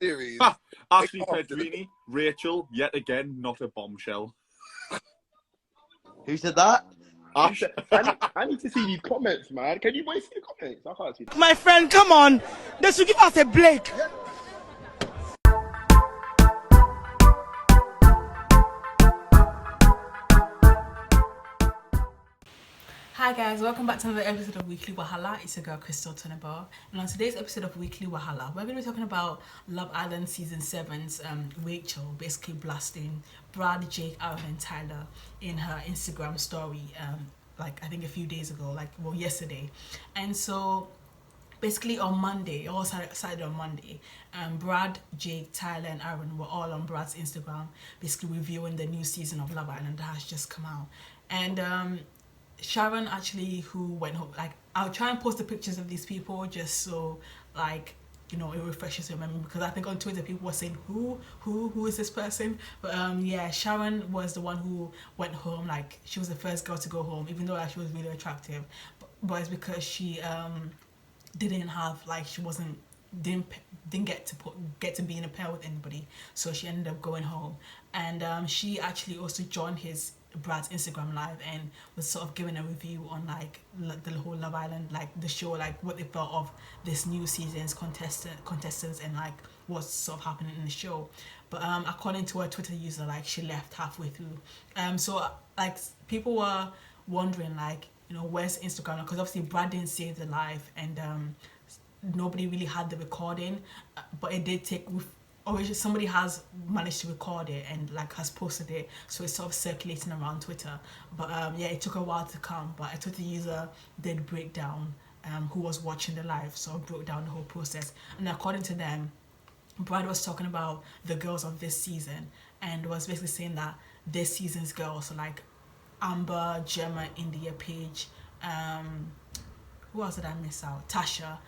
series. Ashley Pedrini, Rachel, yet again, not a bombshell. Who said that? I need to see these comments, man. Can you wait see the comments? I can't see them. My friend, come on. They should give us a break. Hi guys, welcome back to another episode of Weekly Wahala. It's your girl Crystal Tweneboah, and on today's episode of Weekly Wahala, we're going to be talking about Love Island Season 7's Rachel basically blasting Brad, Jake, Aaron and Tyler in her Instagram story, like I think a few days ago, yesterday. And so basically on Monday, or Saturday on Monday, Brad, Jake, Tyler and Aaron were all on Brad's Instagram basically reviewing the new season of Love Island that has just come out. And Sharon actually, who went home, like I'll try and post the pictures of these people just so like it refreshes your memory, because I think on Twitter people were saying who is this person, but yeah, Sharon was the one who went home. Like she was the first girl to go home, even though she was really attractive, but it's because she didn't have, like, she wasn't didn't get to be in a pair with anybody, so she ended up going home. And she actually also joined Brad's Instagram live and was sort of giving a review on like the whole Love Island, like the show, like what they thought of this new season's contestants and like what's sort of happening in the show. But according to her Twitter user, like she left halfway through. So like people were wondering, like, where's Instagram, because obviously Brad didn't save the live, and nobody really had the recording, but it did take, somebody has managed to record it and like has posted it, so it's sort of circulating around Twitter. But yeah, it took a while to come, but a Twitter user did break down, who was watching the live, so broke down the whole process. And according to them, Brad was talking about the girls of this season and was basically saying that this season's girls, so like Amber, Gemma, India, Paige, who else did I miss out? Tasha.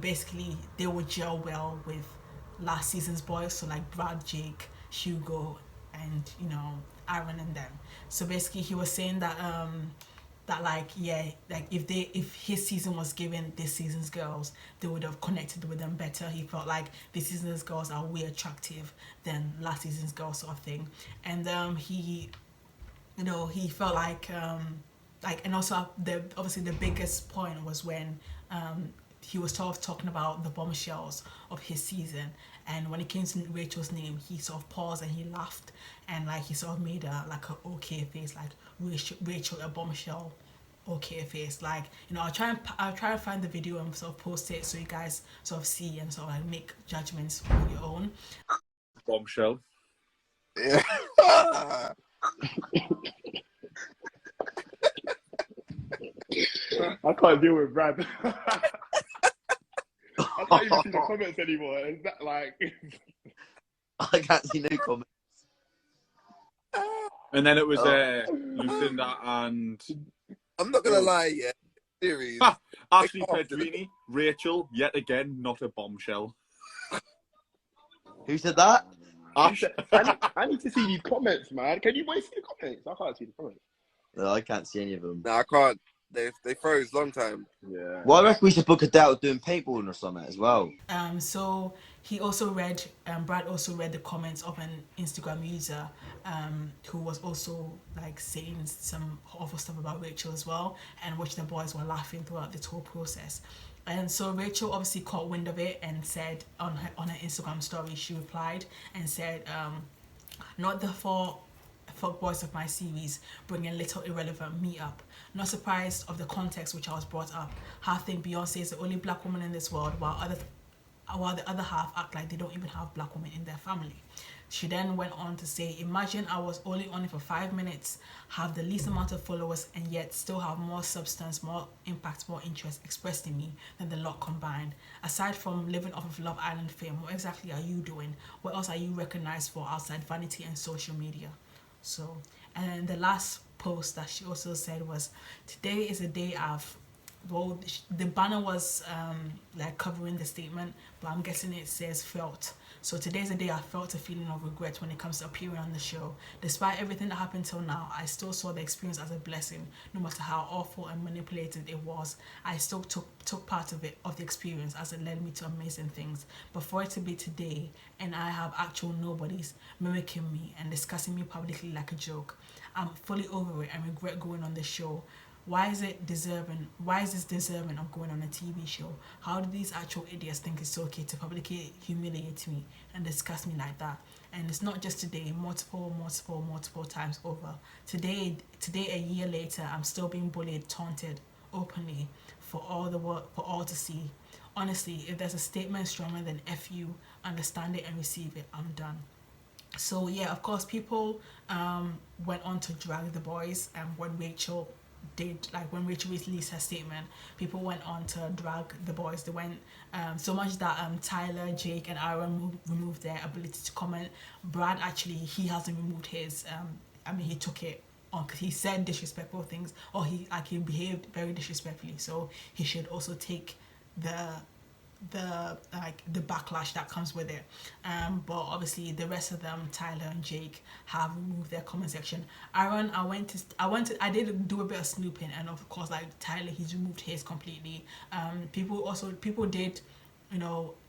Basically, they would gel well with last season's boys, so like Brad, Jake, Hugo, and Aaron and them. So basically, he was saying that that like, yeah, like if his season was given this season's girls, they would have connected with them better. He felt like this season's girls are way attractive than last season's girls, sort of thing. And he felt like and also obviously the biggest point was when he was sort of talking about the bombshells of his season, and when it came to Rachel's name, he sort of paused and he laughed, and like he sort of made a okay face, like Rachel a bombshell, okay face, like, I'll try and find the video and sort of post it so you guys sort of see and sort of like make judgments on your own. Bombshell. Yeah. I can't deal with Brad. I can't even see the comments anymore. Is that like? I can't see no comments. And then it was Lucinda and I'm not gonna lie, yeah. Series. Ashley Pedrini, Rachel, yet again, not a bombshell. Who said that? I need to see these comments, man. Can you wait see the comments? I can't see the comments. No, I can't see any of them. No, I can't. They froze long time. Yeah. Well, I reckon we should book a date of doing paintballing or something as well. So he also read, Brad also read the comments of an Instagram user who was also like saying some awful stuff about Rachel as well, and which the boys were laughing throughout this whole process. And so Rachel obviously caught wind of it and said on her Instagram story, she replied and said, not the four boys of my series bringing little irrelevant me up. Not surprised of the context which I was brought up. Half think Beyonce is the only black woman in this world, while the other half act like they don't even have black women in their family. She then went on to say, imagine I was only on it for 5 minutes, have the least amount of followers, and yet still have more substance, more impact, more interest expressed in me than the lot combined. Aside from living off of Love Island fame, what exactly are you doing? What else are you recognized for outside vanity and social media? So, and then the last post that she also said was, today is a day I've well, the banner was like covering the statement, but I'm guessing it says felt. So today's the day I felt a feeling of regret when it comes to appearing on the show. Despite everything that happened till now, I still saw the experience as a blessing. No matter how awful and manipulated it was, I still took part of the experience, as it led me to amazing things. But for it to be today, and I have actual nobodies mimicking me and discussing me publicly like a joke, I'm fully over it and regret going on the show. Why is this deserving of going on a TV show? How do these actual idiots think it's okay to publicly humiliate me and discuss me like that? And it's not just today, multiple times over. Today, a year later, I'm still being bullied, taunted openly for all to see. Honestly, if there's a statement stronger than F you, understand it and receive it. I'm done. So yeah, of course, people went on to drag the boys, and when Rachel released her statement, people went on to drag the boys. They went so much that Tyler, Jake, and Aaron removed their ability to comment. Brad, actually, he hasn't removed his. He took it on because he said disrespectful things, or he behaved very disrespectfully. So he should also take the backlash that comes with it. But obviously the rest of them, Tyler and Jake, have removed their comment section. Aaron, I did do a bit of snooping, and of course, like Tyler, he's removed his completely. People did,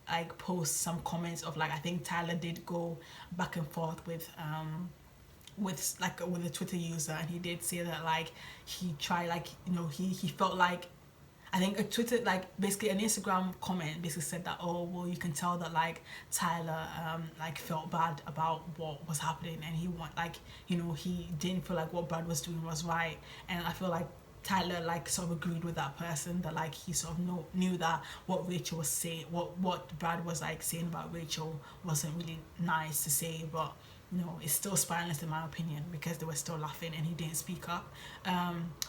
like post some comments of, like, I think Tyler did go back and forth with a Twitter user, and he did say that, like, he tried, like, he felt like, I think a Twitter, like, basically an Instagram comment basically said that, oh, well, you can tell that, like, Tyler like felt bad about what was happening, and he he didn't feel like what Brad was doing was right. And I feel like Tyler, like, sort of agreed with that person, that, like, he sort of knew that what Rachel was saying, what Brad was, like, saying about Rachel wasn't really nice to say, but it's still spineless in my opinion, because they were still laughing and he didn't speak up.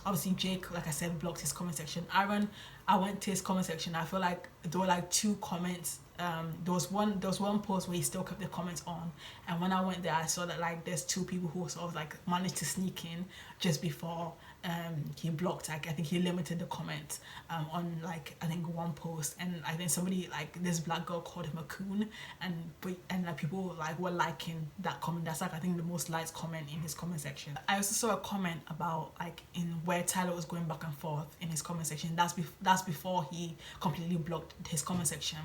Obviously Jake, like I said, blocked his comment section. Aaron, I went to his comment section. I feel like there were like 2 comments. There was one post where he still kept the comments on, and when I went there, I saw that, like, there's 2 people who sort of, like, managed to sneak in just before he blocked. Like, I think he limited the comments on, like, I think one post, and I think somebody, like, this black girl called him a coon, and like, people, like, were liking that comment. That's, like, I think the most liked comment in his comment section. I also saw a comment about, like, in where Tyler was going back and forth in his comment section. That's before he completely blocked his comment section.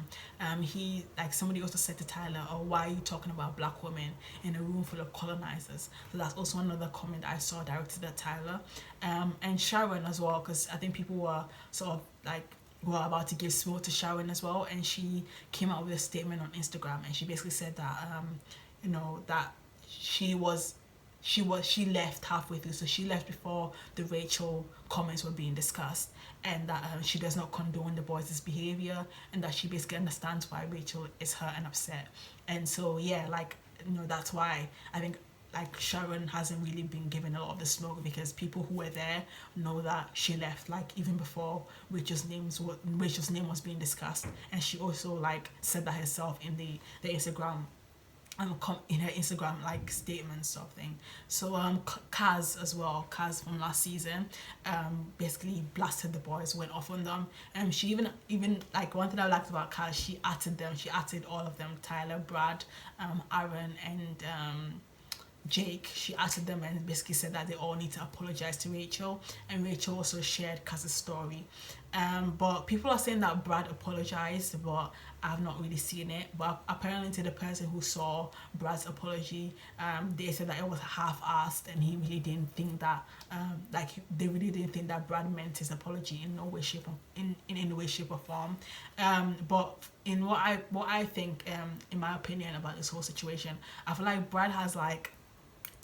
He, like, somebody also said to Tyler, oh, why are you talking about black women in a room full of colonizers? So that's also another comment I saw directed at Tyler. And Sharon as well, because I think people were sort of, like, were about to give smoke to Sharon as well, and she came out with a statement on Instagram, and she basically said that that she left halfway through. So she left before the Rachel comments were being discussed, and that she does not condone the boys' behavior, and that she basically understands why Rachel is hurt and upset. And so yeah, like, that's why I think, like, Sharon hasn't really been given a lot of the smoke, because people who were there know that she left, like, even before Rachel's name was being discussed. And she also, like, said that herself in the Instagram, in her Instagram, like, statement sort of thing. So Kaz as well, Kaz from last season, basically blasted the boys, went off on them, and she even like, one thing I liked about Kaz, she atted all of them, Tyler, Brad, Aaron, and Jake. She asked them and basically said that they all need to apologize to Rachel, and Rachel also shared Kaz's story. But people are saying that Brad apologized, but I've not really seen it. But apparently, to the person who saw Brad's apology, they said that it was half-assed, and he really didn't think that, they really didn't think that Brad meant his apology in no way, shape, in any way, shape, or form. But in what I think, in my opinion, about this whole situation, I feel like Brad has, like,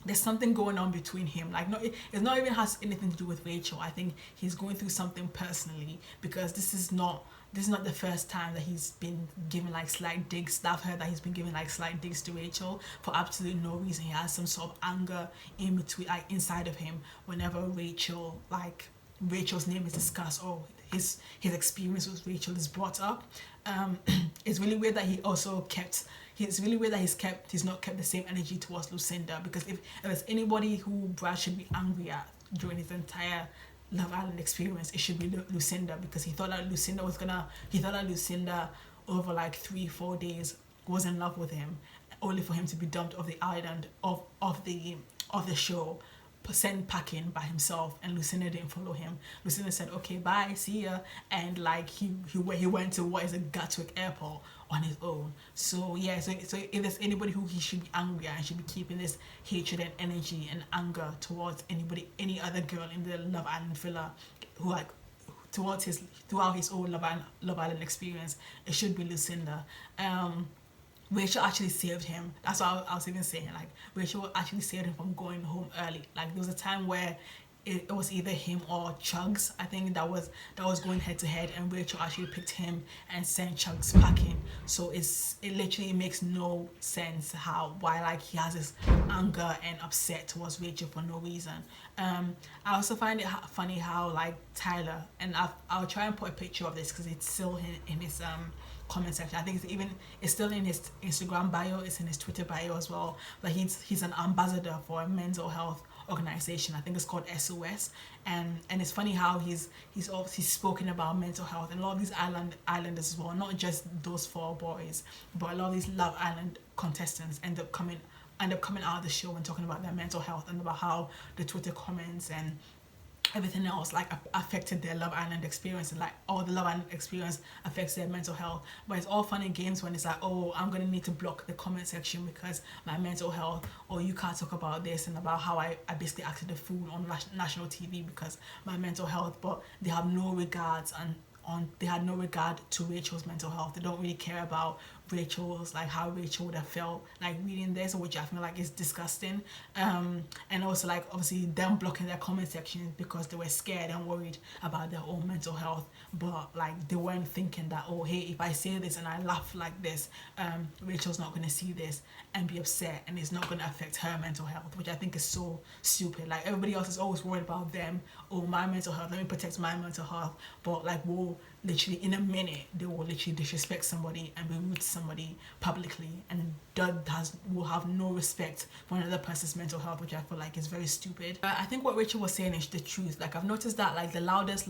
there's something going on between him. Like, it's not even has anything to do with Rachel. I think he's going through something personally, because this is not the first time that he's been given, like, slight digs. I've heard that he's been giving, like, slight digs to Rachel for absolutely no reason. He has some sort of anger in between, like, inside of him, whenever Rachel's name is discussed, or his experience with Rachel is brought up. It's really weird that he's not kept the same energy towards Lucinda, because if there's anybody who Brad should be angry at during his entire Love Island experience, it should be Lucinda, because he thought that Lucinda over like 3-4 days was in love with him, only for him to be dumped off the island of the show, sent packing by himself, and Lucinda didn't follow him. Lucinda said, okay, bye, see ya, and like he went to what is a Gatwick airport on his own. So yeah, so if there's anybody who he should be angry at and should be keeping this hatred and energy and anger towards any other girl in the Love Island villa, who like throughout his own Love Island experience, it should be Lucinda. Rachel actually saved him. That's what I was even saying. Like, Rachel actually saved him from going home early. Like, there was a time where it was either him or Chugs, I think, that was going head to head, and Rachel actually picked him and sent Chugs packing. So it literally makes no sense why like he has this anger and upset towards Rachel for no reason. I also find it funny how like Tyler, and I'll try and put a picture of this because it's still in his comment section. I think it's still in his Instagram bio, it's in his Twitter bio as well, but he's an ambassador for a mental health organization. I think it's called SOS, and it's funny how he's spoken about mental health, and a lot of these islanders as well, not just those 4 boys, but a lot of these Love Island contestants end up coming out of the show and talking about their mental health, and about how the Twitter comments and everything else like affected their Love Island experience, and like all the Love Island experience affects their mental health. But it's all fun and games when it's like, oh, I'm gonna need to block the comment section because my mental health, or you can't talk about this, and about how I basically acted a fool on national TV because my mental health. But they have no regards they had no regard to Rachel's mental health. They don't really care about Rachel's, like how Rachel would have felt like reading this, which I feel like is disgusting. And also like obviously them blocking their comment section because they were scared and worried about their own mental health, but like they weren't thinking that, oh hey, if I say this and I laugh like this, Rachel's not going to see this and be upset, and it's not going to affect her mental health, which I think is so stupid. Like everybody else is always worried about them, oh my mental health, let me protect my mental health, but like whoa, literally in a minute they will literally disrespect somebody and be rude to somebody publicly, and will have no respect for another person's mental health, which I feel like is very stupid. I think what Rachel was saying is the truth. Like I've noticed that like the loudest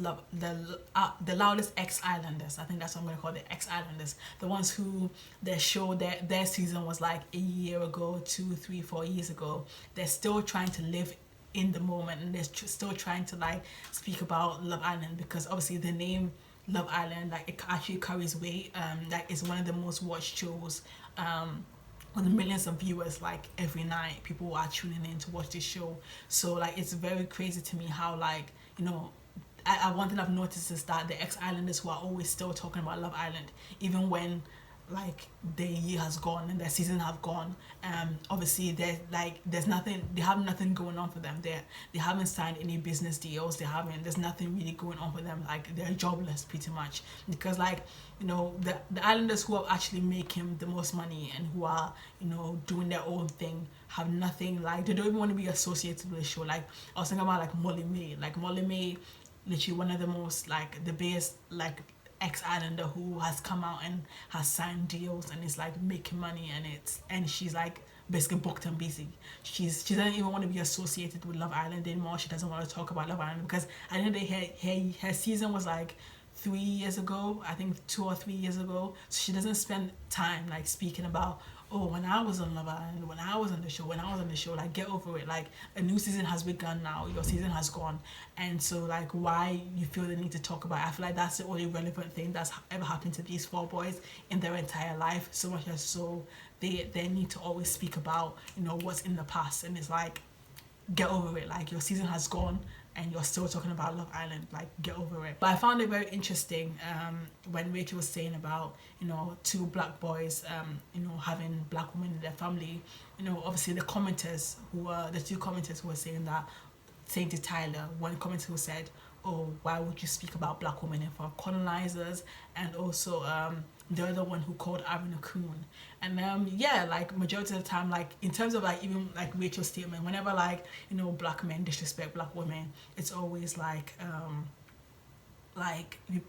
ex-islanders, I think that's what I'm gonna call the ex-islanders, the ones who their season was like a year ago, 2, 3, 4 years ago, they're still trying to live in the moment, and they're still trying to like speak about Love Island, because obviously the name Love Island, like it actually carries weight. Like it's one of the most watched shows, with millions of viewers. Like every night people are tuning in to watch this show. So like it's very crazy to me how like, you know, one thing I've noticed is that the ex-islanders who are always still talking about Love Island, even when like the year has gone and their season have gone, obviously there's nothing, they have nothing going on for them. They haven't signed any business deals, there's nothing really going on for them. Like they're jobless pretty much, because like, you know, the islanders who are actually making the most money and who are, you know, doing their own thing have nothing, like they don't even want to be associated with the show. Like I was thinking about like Molly May, literally one of the most like the biggest like ex-islander who has come out and has signed deals and is like making money, and she's like basically booked and busy. She doesn't even want to be associated with Love Island anymore. She doesn't want to talk about Love Island because I know her season was like 3 years ago, I think 2 or 3 years ago. So she doesn't spend time like speaking about, oh, when I was on Love Island, when I was on the show, like get over it. Like a new season has begun now, your season has gone, and so like why you feel the need to talk about it? I feel like that's the only relevant thing that's ever happened to these 4 boys in their entire life, so much as so they need to always speak about, you know, what's in the past, and it's like, get over it. Like your season has gone and you're still talking about Love Island, like get over it. But I found it very interesting when Rachel was saying about, you know, 2 black boys, you know, having black women in their family. You know, obviously the 2 commenters who were saying to Tyler, one commenter who said, oh, why would you speak about black women if we're colonizers? And also the other one who called Aaron a coon. And yeah, like majority of the time, like in terms of like even like Rachel's statement, whenever like, you know, black men disrespect black women, it's always like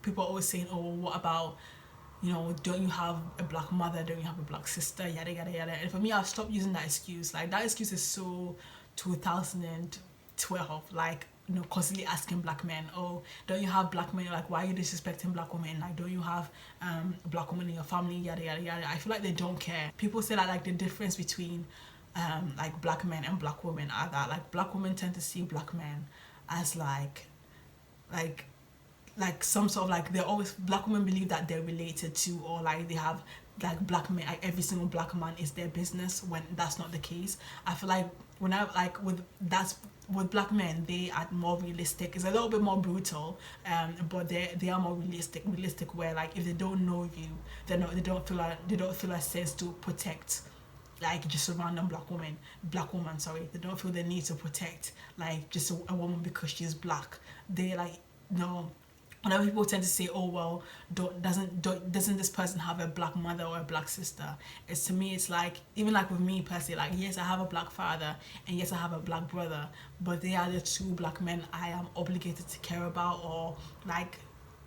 people are always saying, oh, what about, you know, don't you have a black mother, don't you have a black sister, yada yada yada. And for me, I've stopped using that excuse. Like that excuse is so 2012. Like constantly asking black men, oh, don't you have black men, like, why are you disrespecting black women, like, don't you have black women in your family, yada yada yada. I feel like they don't care. People say that, like, the difference between like black men and black women are that, like, black women tend to see black men as like some sort of, like, they're always, black women believe that they're related to, or like they have, like, black men, like every single black man is their business, when that's not the case. I feel like when I, like, with black men, they are more realistic. It's a little bit more brutal, but they are more realistic, where, like, if they don't know you, they don't feel a sense to protect, like, just a random black woman, sorry. They don't feel the need to protect, like, just a woman because she's black. They, like, no. Whenever people tend to say, oh, well, doesn't this person have a black mother or a black sister? It's, to me, it's like, even like with me personally, like, yes, I have a black father and yes, I have a black brother, but they are the two black men I am obligated to care about, or like,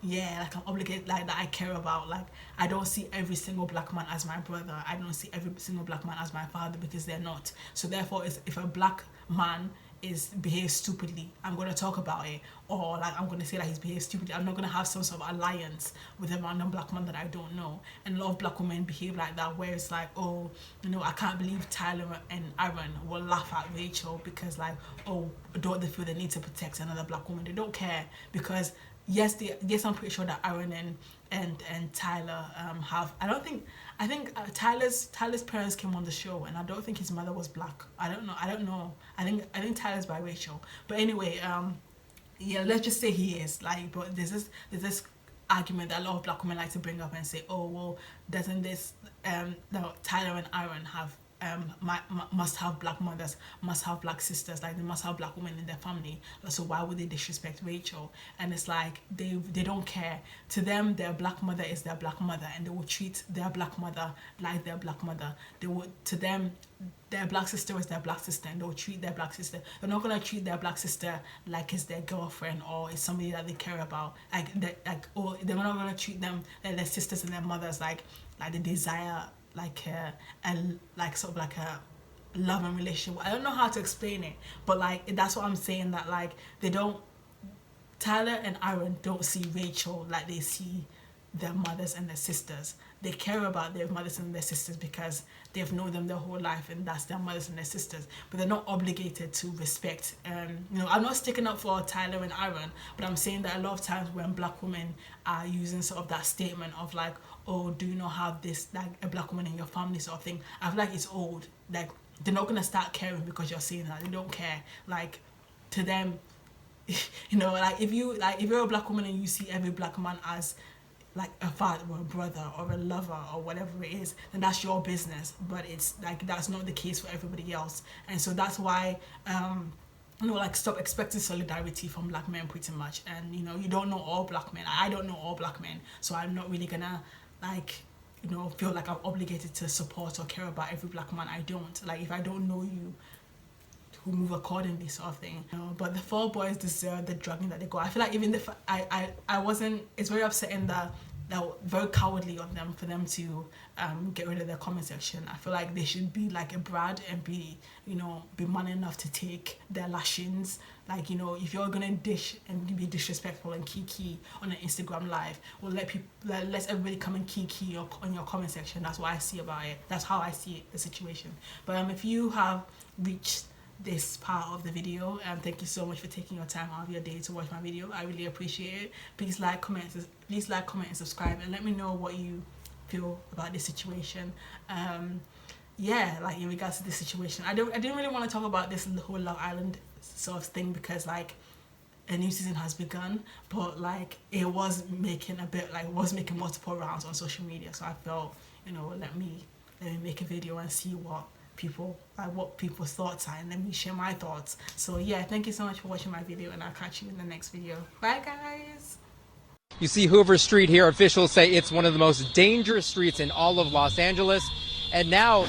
yeah, like, I'm obligated, like, that I care about. Like, I don't see every single black man as my brother. I don't see every single black man as my father, because they're not. So therefore, if a black man behaves stupidly, I'm going to talk about it, or like, I'm going to say that he's behaved stupidly. I'm not going to have some sort of alliance with a random black man that I don't know. And a lot of black women behave like that, where it's like, oh, I can't believe Tyler and Aaron will laugh at Rachel because, like, oh, don't they feel the need to protect another black woman? They don't care, because yes, I'm pretty sure that Aaron and Tyler have. I think Tyler's parents came on the show, and I don't think his mother was black. I don't know. I think Tyler's biracial. But anyway, yeah, let's just say he is. Like, but there's this argument that a lot of black women like to bring up and say, oh, well, doesn't this no, Tyler and Aaron have must have black mothers, must have black sisters, like, they must have black women in their family, so why would they disrespect Rachel? And it's like, they don't care. To them, their black mother is their black mother, and they will treat their black mother like their black mother. To them, their black sister is their black sister, and they'll treat their black sister. They're not gonna treat their black sister like it's their girlfriend or it's somebody that they care about. Or they're not gonna treat them like their sisters and their mothers, like they desire, like sort of like a love and relationship. I don't know how to explain it, but like, that's what I'm saying, that like, Tyler and Aaron don't see Rachel like they see their mothers and their sisters. They care about their mothers and their sisters because they've known them their whole life, and that's their mothers and their sisters. But they're not obligated to respect. I'm not sticking up for Tyler and Aaron, but I'm saying that a lot of times when black women are using sort of that statement of like, oh, do you not have this, like, a black woman in your family, sort of thing, I feel like it's old. Like, they're not gonna start caring because you're saying that. They don't care. Like, to them, like, if you're a black woman and you see every black man as like a father or a brother or a lover or whatever it is, then that's your business. But it's like, that's not the case for everybody else. And so that's why like, stop expecting solidarity from black men, pretty much. And you don't know all black men. I don't know all black men, so I'm not really gonna, like, feel like I'm obligated to support or care about every black man. I don't. Like, if I don't know you, who move accordingly, sort of thing. But the four boys deserve the drugging that they got. I feel like even if I wasn't, it's very upsetting that very cowardly of them for them to get rid of their comment section. I feel like they should be like a Brad and be man enough to take their lashings. Like, if you're gonna dish and be disrespectful and kiki on an Instagram live, well, let everybody come and kiki on your comment section. That's what I see about it. That's how I see it, the situation. But if you have reached this part of the video, thank you so much for taking your time out of your day to watch my video. I really appreciate it. Please like, comment, and subscribe, and let me know what you feel about this situation. Yeah, like, in regards to this situation, I didn't really want to talk about this whole Love Island sort of thing, because like, a new season has begun, but like, it was making multiple rounds on social media, so I felt, let me make a video and see what people's thoughts are, and let me share my thoughts. So yeah, thank you so much for watching my video, and I'll catch you in the next video. Bye guys. You see Hoover Street here. Officials say it's one of the most dangerous streets in all of Los Angeles, and now